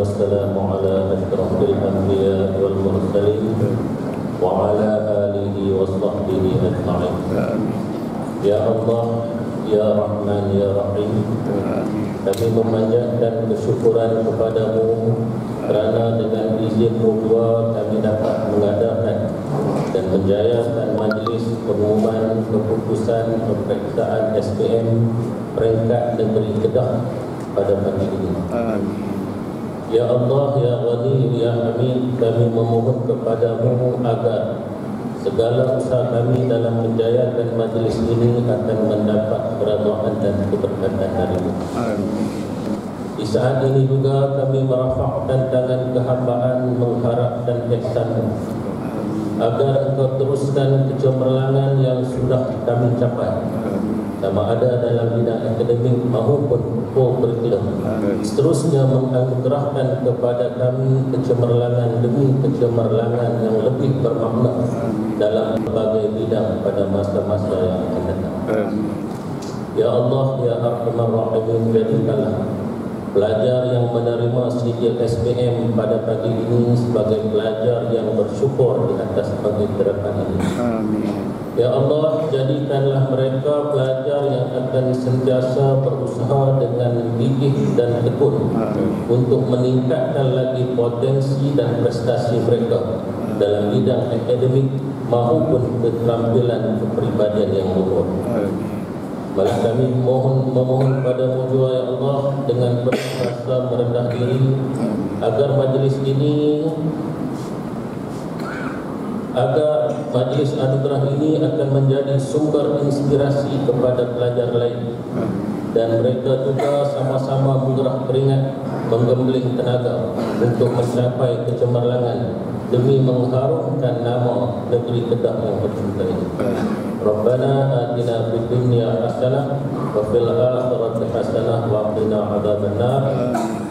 والسلام على أشرف الأنبياء والمرسلين وعلى آله وصحبه أجمعين. Ya Allah, Ya Rahman, Ya Rahim, kami memanjatkan kesyukuran kepadamu kerana dengan izin-Mu jua kami dapat mengadakan dan menjayakan majlis pengumuman keputusan peperiksaan SPM peringkat negeri Kedah pada pagi ini. Ya Allah, Ya Ghani, Ya Hamid, kami memohon kepadamu agar segala usaha kami dalam menjayakan majlis ini akan mendapat keridhaan dan keberkatan darimu. Di saat ini juga kami merafakkan tangan kehambaan mengharapkan ihsan-Mu agar Engkau teruskan kecemerlangan yang sudah kami capai, sama ada dalam bidang akademik maupun co-curriculum. Seterusnya menganugerahkan kepada kami kecemerlangan demi kecemerlangan yang lebih bermakna dalam berbagai bidang pada masa-masa yang akan datang. Ya Allah, Ya Arhamar Rahimin, jadikanlah pelajar yang menerima sijil SPM pada pagi ini sebagai pelajar yang bersyukur di atas penghidupan ini. Ya Allah, jadikanlah mereka pelajar yang akan sentiasa berusaha dengan gigih dan tekun untuk meningkatkan lagi potensi dan prestasi mereka dalam bidang akademik maupun keterampilan kepribadian yang luhur. Malah kami memohon padamu jua, Ya Allah, dengan penuh rasa merendah diri agar majlis anugerah ini akan menjadi sumber inspirasi kepada pelajar lain, dan mereka juga sama-sama menggerak keringat, menggembling tenaga untuk mencapai kecemerlangan demi mengharumkan nama negeri Kedah yang tercinta ini. Rabbana atina fid dunya hasanah wa fil akhirati hasanah wa qina adzabannar.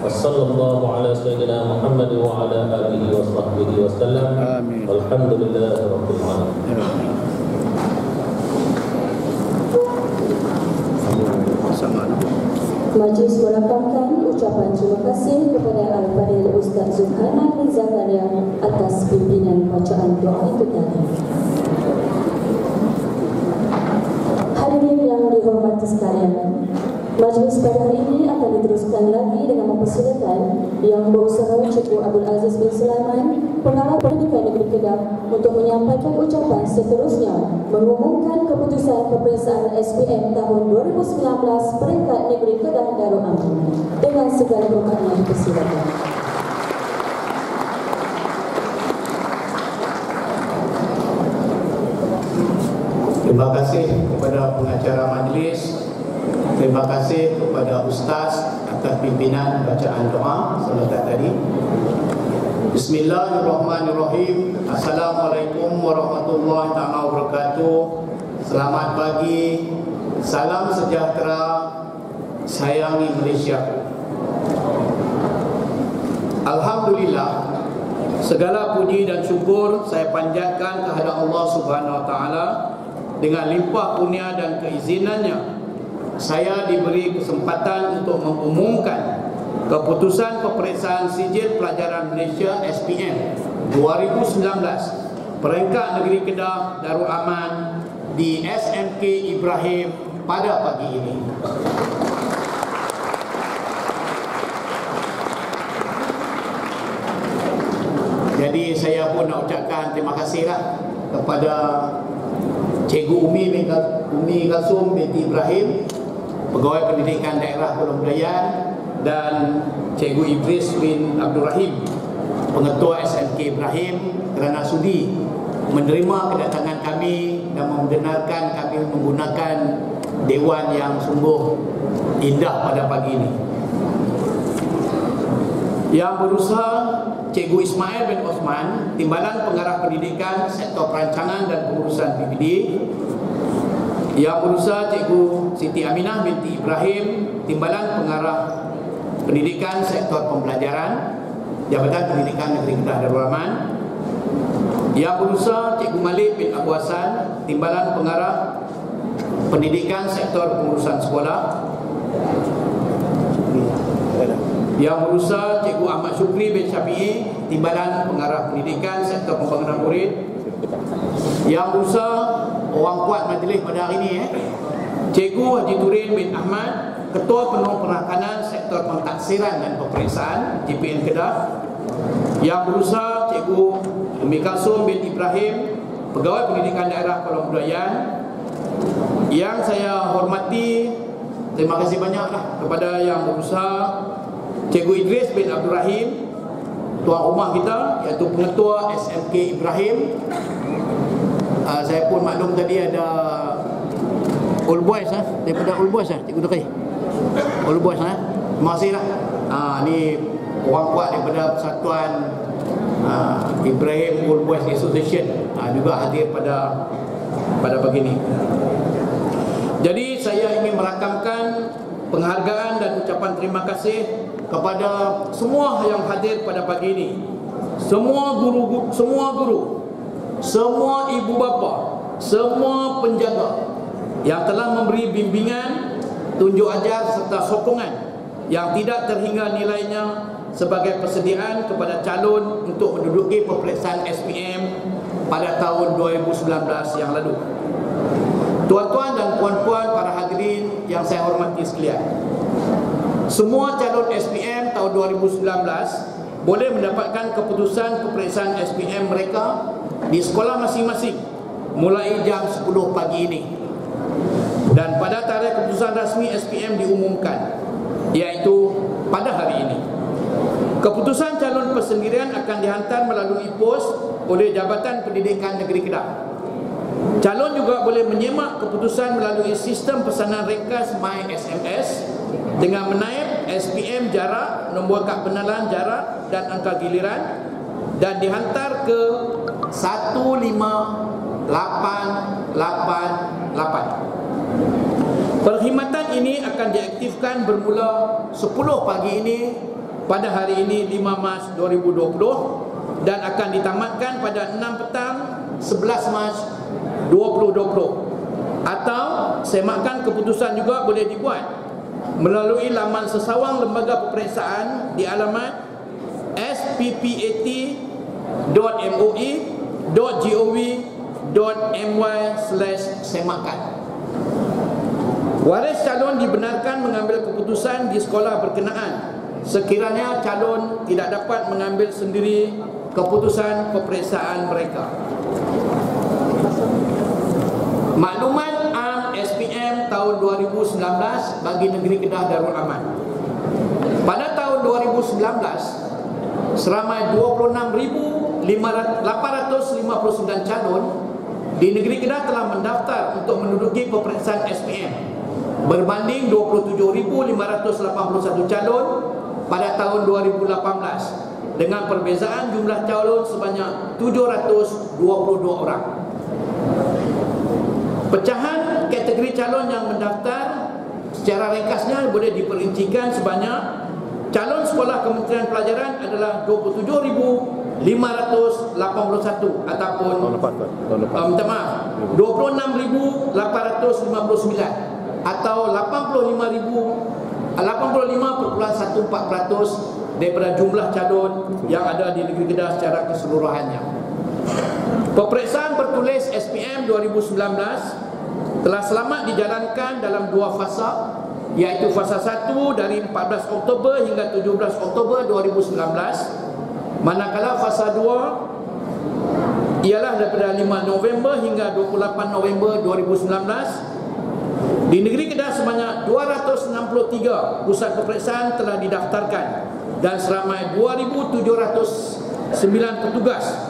Wa sallallahu ala sayyidina Muhammad wa ala alihi wa sahbihi wasallam. Walhamdulillahi rabbil alamin. Majlis merakamkan ucapan terima kasih kepada Al-Fadhil Ustaz Zulkarnain Zakaria atas pimpinan bacaan doa itu tadi. Hadirin yang dihormati sekalian, majlis pada hari ini akan diteruskan lagi dengan mempersilakan Yang Berusaha Cikgu Abdul Aziz bin Sulaiman, Pengarah Pendidikan Negeri Kedah, untuk menyampaikan ucapan seterusnya mengumumkan keputusan peperiksaan SPM tahun 2019 peringkat Negeri Kedah Darul Aman. Dengan segala hormatnya dipersilakan. Terima kasih kepada pengacara majlis. Terima kasih kepada Ustaz atas pimpinan bacaan doa selamat tadi. Bismillahirrahmanirrahim. Assalamualaikum warahmatullahi wabarakatuh. Selamat pagi. Salam sejahtera. Sayangi Malaysia. Alhamdulillah, segala puji dan syukur saya panjatkan kepada Allah Subhanahu Wa Taala. Dengan limpah kurnia dan keizinannya, saya diberi kesempatan untuk mengumumkan keputusan peperiksaan sijil pelajaran Malaysia SPM 2019 peringkat negeri Kedah Darul Aman di SMK Ibrahim pada pagi ini. Jadi saya pun nak ucapkan terima kasihlah kepada Cikgu Umi Kasum binti Ibrahim, Pegawai Pendidikan Daerah Pulau Belayan, dan Cikgu Idris bin Abdul Rahim, Pengetua SMK Ibrahim, kerana sudi menerima kedatangan kami dan membenarkan kami menggunakan dewan yang sungguh indah pada pagi ini. Yang berusaha Cikgu Ismail bin Osman, Timbalan Pengarah Pendidikan Sektor Perancangan dan Pengurusan PPD. Yang berusaha Cikgu Siti Aminah binti Ibrahim, Timbalan Pengarah Pendidikan Sektor Pembelajaran Jabatan Pendidikan Negeri Kedah Darul Aman. Yang berusaha Cikgu Malik bin Abu Hassan, Timbalan Pengarah Pendidikan Sektor Pengurusan Sekolah. Yang berusaha Cikgu Ahmad Syukri bin Syafi'i, Timbalan Pengarah Pendidikan Sektor Pembangunan Murid. Yang berusaha orang kuat majlis pada hari ini, Cikgu Haji Turin bin Ahmad, Ketua Penuh Penekanan Sektor Pentaksiran dan Peperiksaan JPN Kedah. Yang berusaha Cikgu Umi Kalsum bin Ibrahim, Pegawai Pendidikan Daerah Kuala Budayaan. Yang saya hormati, terima kasih banyaklah kepada yang berusaha Cikgu Idris bin Abdul Rahim, tuan rumah kita, iaitu Pengetua SMK Ibrahim. Saya pun maklum tadi ada Old Boys daripada Old Boys Cikgu Dukri. Old Boys terima kasihlah. Ni orang kuat daripada Persatuan Ibrahim Old Boys Association juga hadir pada pagi ini. Jadi saya ingin merakamkan penghargaan dan ucapan terima kasih kepada semua yang hadir pada pagi ini. Semua guru, semua ibu bapa, semua penjaga yang telah memberi bimbingan, tunjuk ajar serta sokongan yang tidak terhingga nilainya sebagai persediaan kepada calon untuk menduduki peperiksaan SPM pada tahun 2019 yang lalu. Tuan-tuan dan puan-puan para hadirin yang saya hormati sekalian, semua calon SPM tahun 2019 boleh mendapatkan keputusan peperiksaan SPM mereka di sekolah masing-masing mulai jam 10 pagi ini. Dan pada tarikh keputusan rasmi SPM diumumkan, iaitu pada hari ini. Keputusan calon persendirian akan dihantar melalui pos oleh Jabatan Pendidikan Negeri Kedah. Calon juga boleh menyemak keputusan melalui sistem pesanan ringkas MySMS dengan menaip SPM jarak, nombor kad pengenalan jarak dan angka giliran, dan dihantar ke 15888. Perkhidmatan ini akan diaktifkan bermula 10 pagi ini pada hari ini 5 Mac 2020 dan akan ditamatkan pada 6 petang 11 Mac 2020. Atau semakan keputusan juga boleh dibuat melalui laman sesawang lembaga peperiksaan di alamat sppat.moi.gov.my/semakan. Waris calon dibenarkan mengambil keputusan di sekolah berkenaan sekiranya calon tidak dapat mengambil sendiri keputusan peperiksaan mereka. Maklumat Am SPM tahun 2019 bagi Negeri Kedah Darul Aman. Pada tahun 2019, seramai 26,859 calon di Negeri Kedah telah mendaftar untuk menduduki peperiksaan SPM, berbanding 27,581 calon pada tahun 2018, dengan perbezaan jumlah calon sebanyak 722 orang. Pecahan kategori calon yang mendaftar secara ringkasnya boleh diperincikan sebanyak: calon sekolah Kementerian Pelajaran adalah 27,581 ataupun 26,859 atau 85,14% daripada jumlah calon yang ada di Negeri Kedah secara keseluruhannya. Peperiksaan bertulis SPM 2019 telah selamat dijalankan dalam 2 fasa, iaitu fasa 1 dari 14 Oktober hingga 17 Oktober 2019, manakala fasa 2 ialah daripada 5 November hingga 28 November 2019. Di Negeri Kedah sebanyak 263 pusat peperiksaan telah didaftarkan dan seramai 2,709 petugas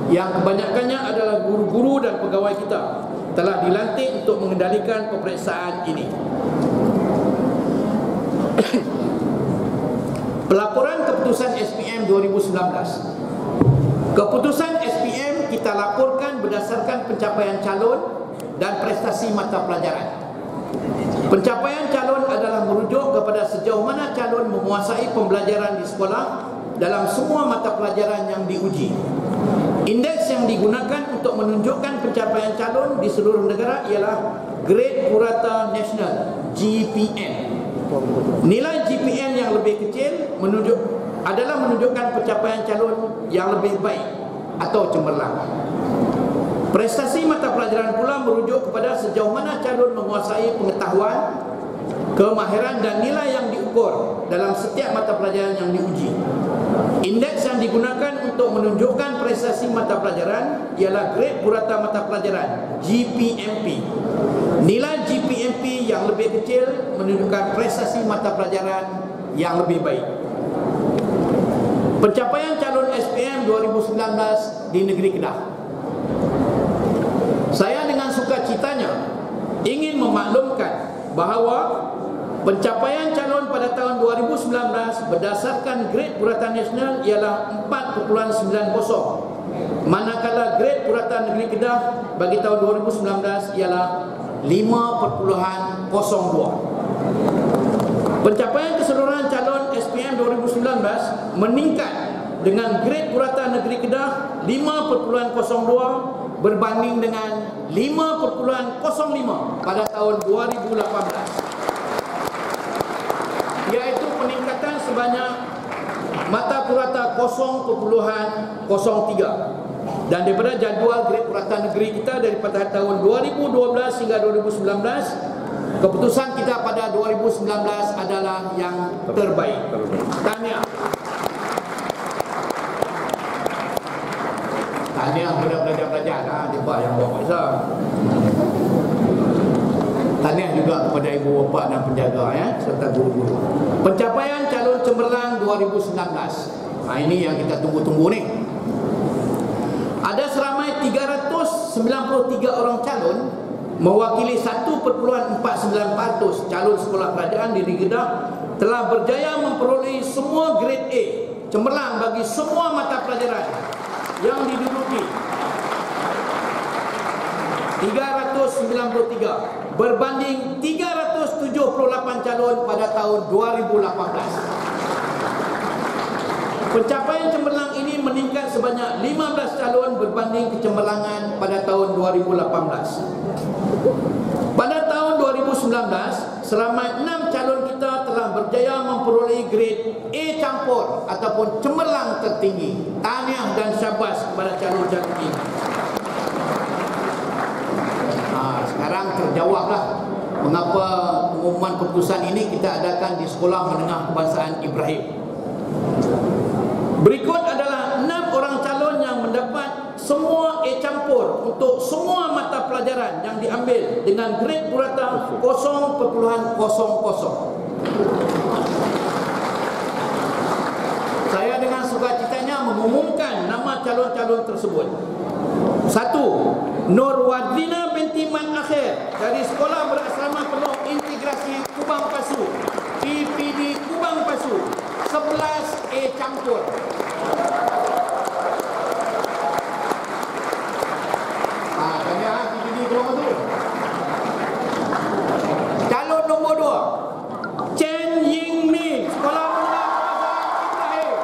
yang kebanyakannya adalah guru-guru dan pegawai kita telah dilantik untuk mengendalikan peperiksaan ini. Pelaporan keputusan SPM 2019. Keputusan SPM kita laporkan berdasarkan pencapaian calon dan prestasi mata pelajaran. Pencapaian calon adalah merujuk kepada sejauh mana calon menguasai pembelajaran di sekolah dalam semua mata pelajaran yang diuji. Indeks yang digunakan untuk menunjukkan pencapaian calon di seluruh negara ialah Grade Purata Nasional (GPN). Nilai GPM yang lebih kecil menunjukkan pencapaian calon yang lebih baik atau cemerlang. Prestasi mata pelajaran pula merujuk kepada sejauh mana calon menguasai pengetahuan, kemahiran dan nilai yang diukur dalam setiap mata pelajaran yang diuji. Indeks yang digunakan untuk menunjukkan prestasi mata pelajaran ialah grade purata mata pelajaran, GPMP. Nilai GPMP yang lebih kecil menunjukkan prestasi mata pelajaran yang lebih baik. Pencapaian calon SPM 2019 di negeri Kedah. Saya dengan sukacitanya ingin memaklumkan bahawa pencapaian calon pada tahun 2019 berdasarkan grade purata nasional ialah 4.90, manakala grade purata negeri Kedah bagi tahun 2019 ialah 5.02. Pencapaian keseluruhan calon SPM 2019 meningkat dengan grade purata negeri Kedah 5.02 berbanding dengan 5.05 pada tahun 2018, iaitu peningkatan sebanyak mata purata 0.03. Dan daripada jadual grade purata negeri kita daripada tahun 2012 hingga 2019, keputusan kita pada 2019 adalah yang terbaik. Tahniah. Tahniah kepada pelajar-pelajar depa yang buat masa. Tahniah juga kepada ibu bapa dan penjaga serta guru-guru. Pencapaian calon cemerlang 2019. Ini yang kita tunggu-tunggu ni. Ada seramai 393 orang calon mewakili 1.49% calon sekolah kerajaan di negeri Kedah telah berjaya memperoleh semua grade A cemerlang bagi semua mata pelajaran yang diduduki. 393 berbanding 378 calon pada tahun 2018. Pencapaian cemerlang ini meningkat sebanyak 15 calon berbanding kecemerlangan pada tahun 2018. Pada tahun 2019, seramai 6 calon kita telah berjaya memperoleh grade A campur ataupun cemerlang tertinggi. Tahniah dan syabas kepada calon-calon ini. Sekarang terjawablah mengapa pengumuman keputusan ini kita adakan di Sekolah Menengah Kebangsaan Ibrahim. Berikut adalah 6 orang calon yang mendapat semua A campur untuk semua mata pelajaran yang diambil dengan grade purata 0.00. Saya dengan sukacitanya mengumumkan nama calon-calon tersebut. 1. Nurwardina binti Man Akhir dari Sekolah Berasrama Penuh Integrasi Kubang Pasu, PPD Kubang Pasu, 11 A campur. Tanya PPD Kubang Pasu. Calon nombor 2, Chen Ying Min, Sekolah Menengah Kebangsaan Ibrahim,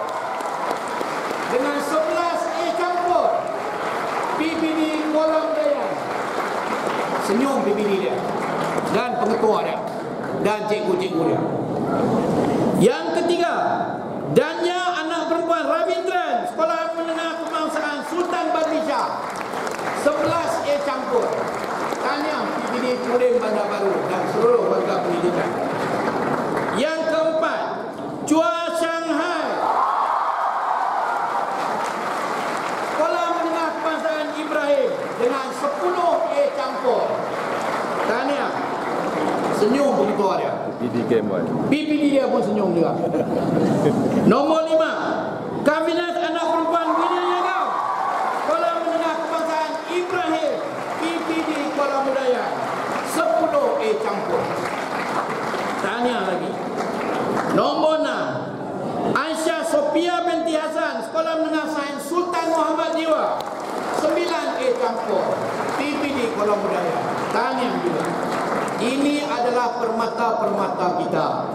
dengan 11 A campur, PPD Kuala Mudayan. Senyum PPD dia dan pengetua dia dan cikgu-cikgu dia. Yang ketiga, Danya anak perempuan Ravindran, Sekolah Menengah Kebangsaan Sultan Badlisha, 11 A campur. Tahniah PPD Kulim Bandar Baru dan seluruh warga pendidikan. Yang keempat, Chua Shanghai, Sekolah Menengah Kebangsaan Ibrahim, dengan 10 A campur. Tahniah. Senyum begitu dia. PPD dia pun senyum juga. Nombor 5, Kabinet Anak Perempuan William Yagam, Sekolah Menengah Kebangsaan Ibrahim, PPD Kuala Mudayan, 10 A campur. Tahniah lagi. Nombor 6, Aisyah Sophia binti Hasan, Sekolah Menengah Sains Sultan Muhammad Jiwa, 9 A campur, PPD Kuala Mudayan. Tahniah juga. Ini adalah permata-permata kita.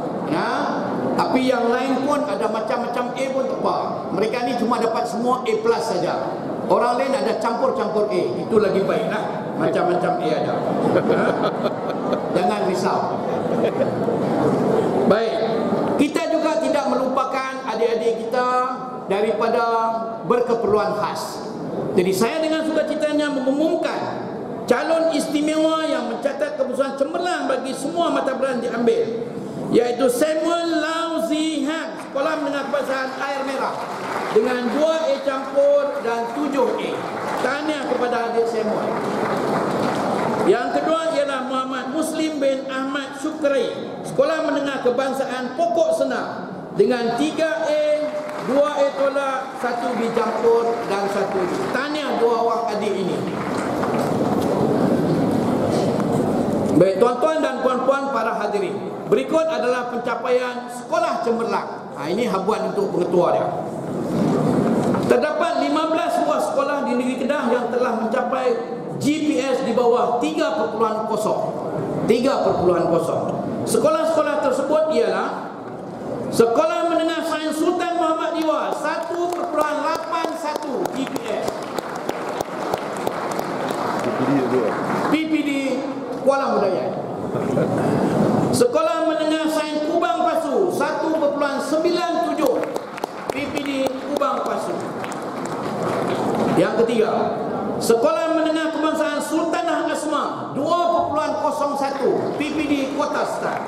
Tapi yang lain pun ada macam-macam A pun tak apa. Mereka ni cuma dapat semua A+ saja. Orang lain ada campur-campur A. Itu lagi baiklah. Macam-macam A ada. Jangan risau. Baik, kita juga tidak melupakan adik-adik kita daripada berkeperluan khas. Jadi saya dengan sukacitanya mengumumkan calon istimewa yang mencatat keputusan cemerlang bagi semua mata pelajaran diambil, iaitu Samuel Lau Zihan, Sekolah Menengah Kebangsaan Air Merah, dengan 2A campur dan 7A. Tahniah kepada adik Samuel. Yang kedua ialah Muhammad Muslim bin Ahmad Syukri, Sekolah Menengah Kebangsaan Pokok Senang, dengan 3A, 2A tolak, 1B campur dan 1B. Tahniah dua orang adik ini. Baik tuan-tuan dan puan-puan para hadirin, berikut adalah pencapaian sekolah cemerlang. Ini habuan untuk pengetua dia. Terdapat 15 buah sekolah di negeri Kedah yang telah mencapai GPS di bawah 3.0. Sekolah-sekolah tersebut ialah Sekolah Menengah Sains Sultan Muhammad Liwa 1.81 GPS, PPD Kuala Mudayan. Sekolah Menengah Sains Kubang Pasu 1.97 PPD Kubang Pasu. Yang ketiga, Sekolah Menengah Kebangsaan Sultanah Asma 2.01 PPD Kota Star.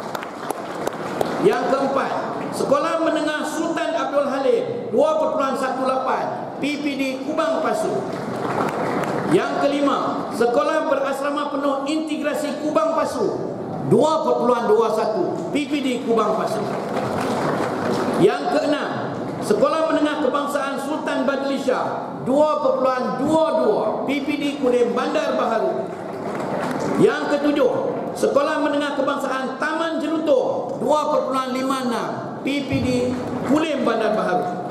Yang keempat, Sekolah Menengah Sultan Abdul Halim 2.18 PPD Kubang Pasu. Yang kelima, Sekolah Berasrama Penuh Integrasi Kubang Pasu 2.21 PPD Kubang Pasu. Yang keenam, Sekolah Menengah Kebangsaan Sultan Badlisha 2.22 PPD Kulim Bandar Baharu. Yang ketujuh, Sekolah Menengah Kebangsaan Taman Jerutung 2.56 PPD Kulim Bandar Baharu.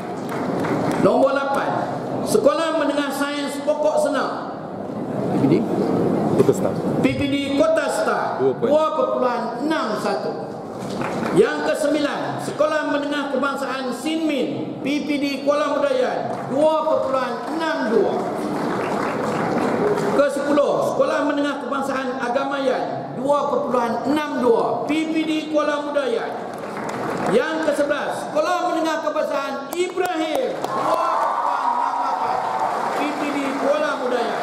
Nombor 8, Sekolah Menengah Sains Pokok Senang PPD Kota Star 2.61. Yang kesembilan, Sekolah Menengah Kebangsaan Sinmin PPD Kuala Mudayan 2.62. Ke-10, Sekolah Menengah Kebangsaan Agamayan 2.62 PPD Kuala Mudayan. Yang ke-11, Sekolah Menengah Kebangsaan Ibrahim 2.68 PPD Kuala Mudayan.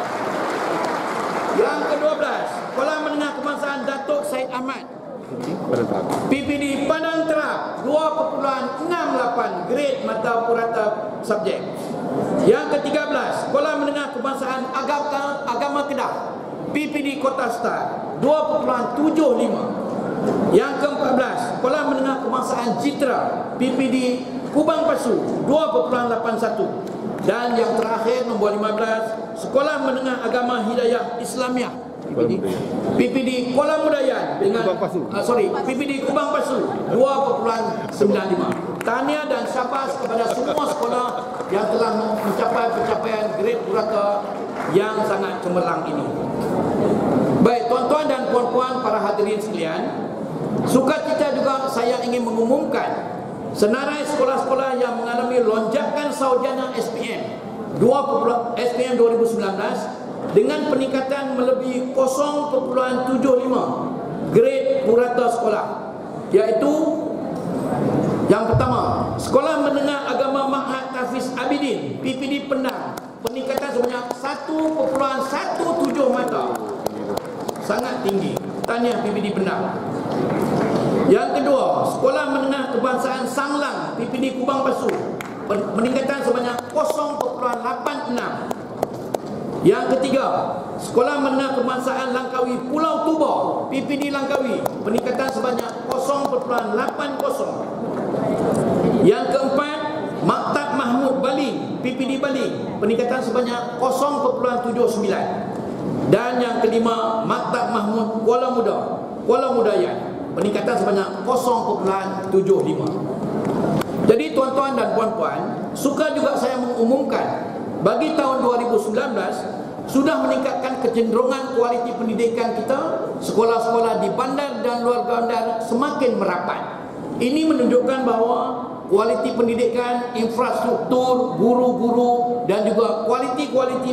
Yang ke-12, Sekolah Menengah Kebangsaan Datuk Said Ahmad PPD Padang Terap 2.68 grade mata purata subjek. Yang ke-13, Sekolah Menengah Kebangsaan Agama Kedah PPD Kota Star 2.75. Yang ke-14, Sekolah Menengah Kebangsaan Citra PPD Kubang Pasu 2.81. Dan yang terakhir, nombor 15, Sekolah Menengah Agama Hidayah Islamiah PPD Kuala Mudayan dengan PPD Kubang Pasu 2.95. Tahniah dan syabas kepada semua sekolah yang telah mencapai pencapaian grade purata yang sangat cemerlang ini. Baik tuan-tuan dan puan-puan para hadirin sekalian, sukacita juga saya ingin mengumumkan senarai sekolah-sekolah yang mengalami lonjakan sarjana SPM 2019 dengan peningkatan melebihi 0.75 grade purata sekolah, iaitu yang pertama, Sekolah Menengah Agama Ma'had Tafiz Abidin PPD Penang, peningkatan sebanyak 1.17 mata, sangat tinggi. Tahniah PPD Penang. Yang kedua, Sekolah Menengah Kebangsaan Sanglang PPD Kubang Pasu, peningkatan sebanyak 0.86. Yang ketiga, Sekolah Menengah Kebangsaan Langkawi Pulau Tuba PPD Langkawi, peningkatan sebanyak 0.80. Yang keempat, Maktab Mahmud Baling PPD Baling, peningkatan sebanyak 0.79. Dan yang kelima, Maktab Mahmud Kuala Mudayan, peningkatan sebanyak 0.75. Jadi tuan-tuan dan puan-puan, suka juga saya mengumumkan bagi tahun 2019 sudah meningkatkan kecenderungan kualiti pendidikan kita. Sekolah-sekolah di bandar dan luar bandar semakin merapat. Ini menunjukkan bahawa kualiti pendidikan, infrastruktur, guru-guru dan juga kualiti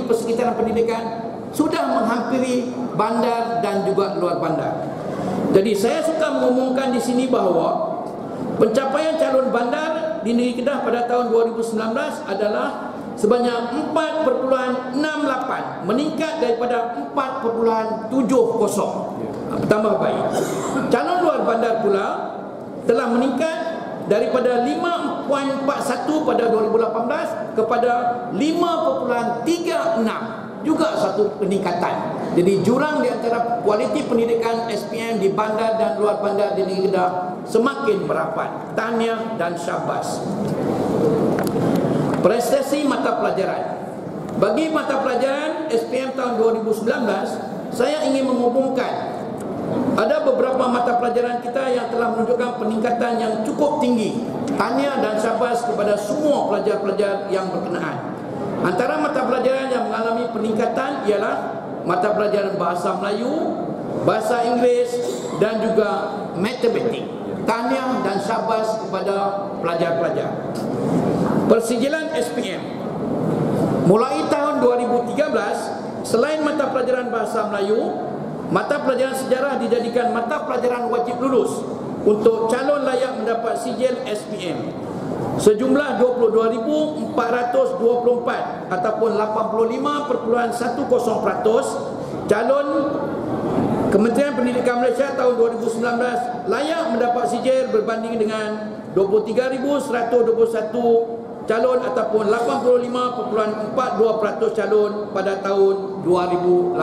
persekitaran pendidikan sudah menghampiri bandar dan juga luar bandar. Jadi saya suka mengumumkan di sini bahawa Pencapaian calon bandar di negeri Kedah pada tahun 2019 adalah sebanyak 4,68, meningkat daripada 4,70. Bertambah baik. Calon luar bandar pula telah meningkat daripada 5.41 pada 2018 kepada 5.36, juga satu peningkatan. Jadi jurang di antara kualiti pendidikan SPM di bandar dan luar bandar di negeri Kedah semakin merapat. Tahniah dan syabas. Prestasi mata pelajaran. Bagi mata pelajaran SPM tahun 2019, saya ingin mengumumkan ada beberapa mata pelajaran kita yang telah menunjukkan peningkatan yang cukup tinggi. Tahniah dan syabas kepada semua pelajar-pelajar yang berkenaan. Antara mata pelajaran yang mengalami peningkatan ialah mata pelajaran bahasa Melayu, bahasa Inggeris dan juga matematik. Tahniah dan syabas kepada pelajar-pelajar. Persijilan SPM. Mulai tahun 2013, selain mata pelajaran bahasa Melayu, mata pelajaran sejarah dijadikan mata pelajaran wajib lulus untuk calon layak mendapat sijil SPM. Sejumlah 22,424 ataupun 85.10% calon Kementerian Pendidikan Malaysia tahun 2019 layak mendapat sijil berbanding dengan 23,121 calon ataupun 85.42% calon pada tahun 2018.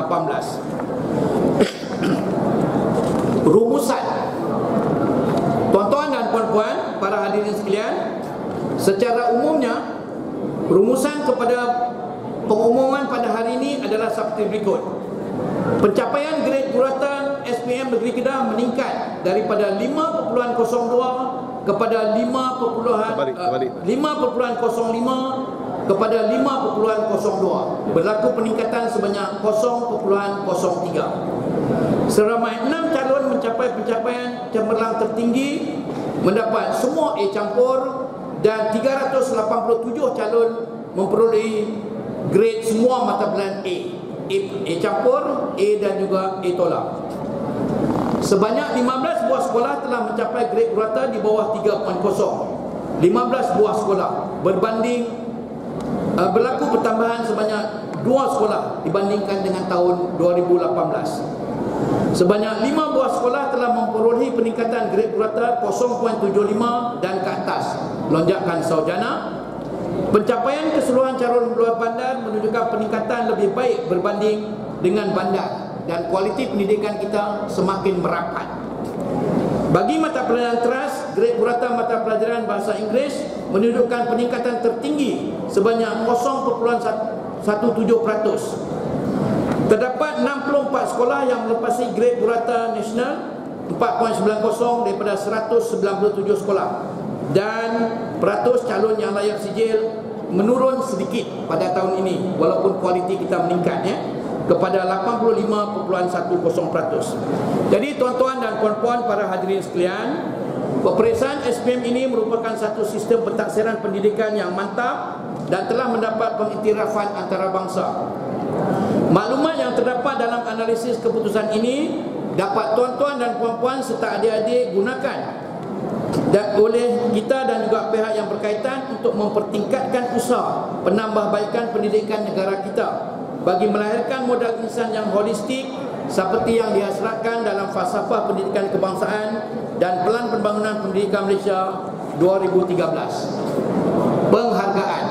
Rumusan. Tuan-tuan dan puan-puan, para hadirin sekalian, secara umumnya rumusan kepada pengumuman pada hari ini adalah seperti berikut. Pencapaian grade purata SPM Negeri Kedah meningkat daripada 5.02 kepada 5.05 kepada 5.02. Berlaku peningkatan sebanyak 0.03. Seramai 6 calon mencapai pencapaian cemerlang tertinggi, mendapat semua A campur, dan 387 calon memperolehi grade semua mata pelajaran A campur, A dan juga A tolak. Sebanyak 15 buah sekolah telah mencapai grade purata di bawah 3.0. 15 buah sekolah berbanding berlaku pertambahan sebanyak 2 sekolah dibandingkan dengan tahun 2018. Sebanyak 5 buah sekolah telah memperolehi peningkatan grade purata 0.75 dan ke atas, lonjakan sarjana. Pencapaian keseluruhan calon luar bandar menunjukkan peningkatan lebih baik berbanding dengan bandar, dan kualiti pendidikan kita semakin merapat. Bagi mata pelajaran teras, grade purata mata pelajaran bahasa Inggeris menunjukkan peningkatan tertinggi sebanyak 0.17%. Terdapat 64 sekolah yang melepasi grade purata nasional 4.90 daripada 197 sekolah, dan peratus calon yang layak sijil menurun sedikit pada tahun ini walaupun kualiti kita meningkat kepada 85.10%. Jadi tuan-tuan dan puan-puan, para hadirin sekalian, peperiksaan SPM ini merupakan satu sistem pentaksiran pendidikan yang mantap dan telah mendapat pengiktirafan antarabangsa. Maklumat yang terdapat dalam analisis keputusan ini dapat tuan-tuan dan puan-puan serta adik-adik gunakan dan oleh kita dan juga pihak yang berkaitan untuk mempertingkatkan usaha penambahbaikan pendidikan negara kita bagi melahirkan modal insan yang holistik seperti yang dihasratkan dalam falsafah pendidikan kebangsaan dan Pelan Pembangunan Pendidikan Malaysia 2013. Penghargaan.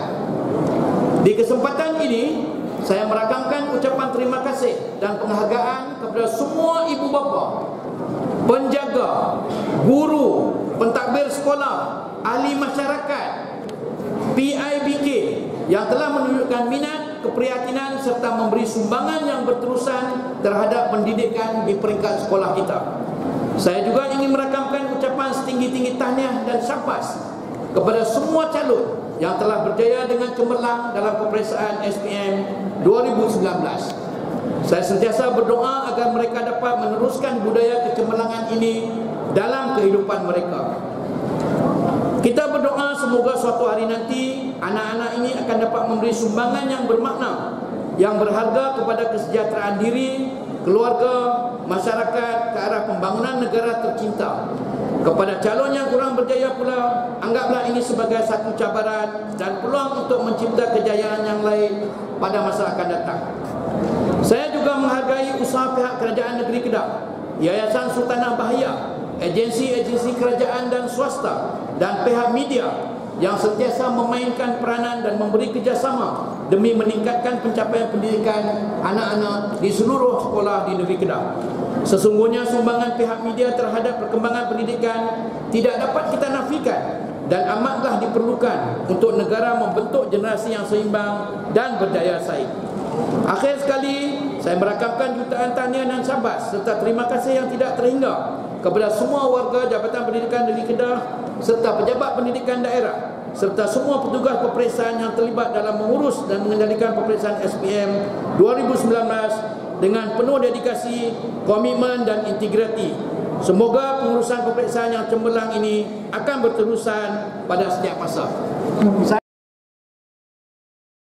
Di kesempatan ini saya merakamkan ucapan terima kasih dan penghargaan kepada semua ibu bapa, penjaga, guru, pentadbir sekolah, ahli masyarakat, PIBK yang telah menunjukkan minat, keprihatinan serta memberi sumbangan yang berterusan terhadap pendidikan di peringkat sekolah kita. Saya juga ingin merakamkan ucapan setinggi-tinggi tahniah dan syabas kepada semua calon yang telah berjaya dengan cemerlang dalam peperiksaan SPM 2019. Saya sentiasa berdoa agar mereka dapat meneruskan budaya kecemerlangan ini dalam kehidupan mereka. Kita berdoa semoga suatu hari nanti anak-anak ini akan dapat memberi sumbangan yang bermakna, yang berharga kepada kesejahteraan diri, keluarga, masyarakat ke arah pembangunan negara tercinta. Kepada calon yang kurang berjaya pula, anggaplah ini sebagai satu cabaran dan peluang untuk mencipta kejayaan yang lain pada masa akan datang. Saya juga menghargai usaha pihak kerajaan negeri Kedah, Yayasan Sultanah Bahia, agensi-agensi kerajaan dan swasta dan pihak media yang sentiasa memainkan peranan dan memberi kerjasama demi meningkatkan pencapaian pendidikan anak-anak di seluruh sekolah di negeri Kedah. Sesungguhnya sumbangan pihak media terhadap perkembangan pendidikan tidak dapat kita nafikan dan amatlah diperlukan untuk negara membentuk generasi yang seimbang dan berdaya saing. Akhir sekali, saya merakamkan jutaan tahniah dan syabas serta terima kasih yang tidak terhingga kepada semua warga Jabatan Pendidikan Negeri Kedah serta pejabat pendidikan daerah serta semua petugas peperiksaan yang terlibat dalam mengurus dan mengendalikan peperiksaan SPM 2019 dengan penuh dedikasi, komitmen dan integriti. Semoga pengurusan peperiksaan yang cemerlang ini akan berterusan pada setiap masa.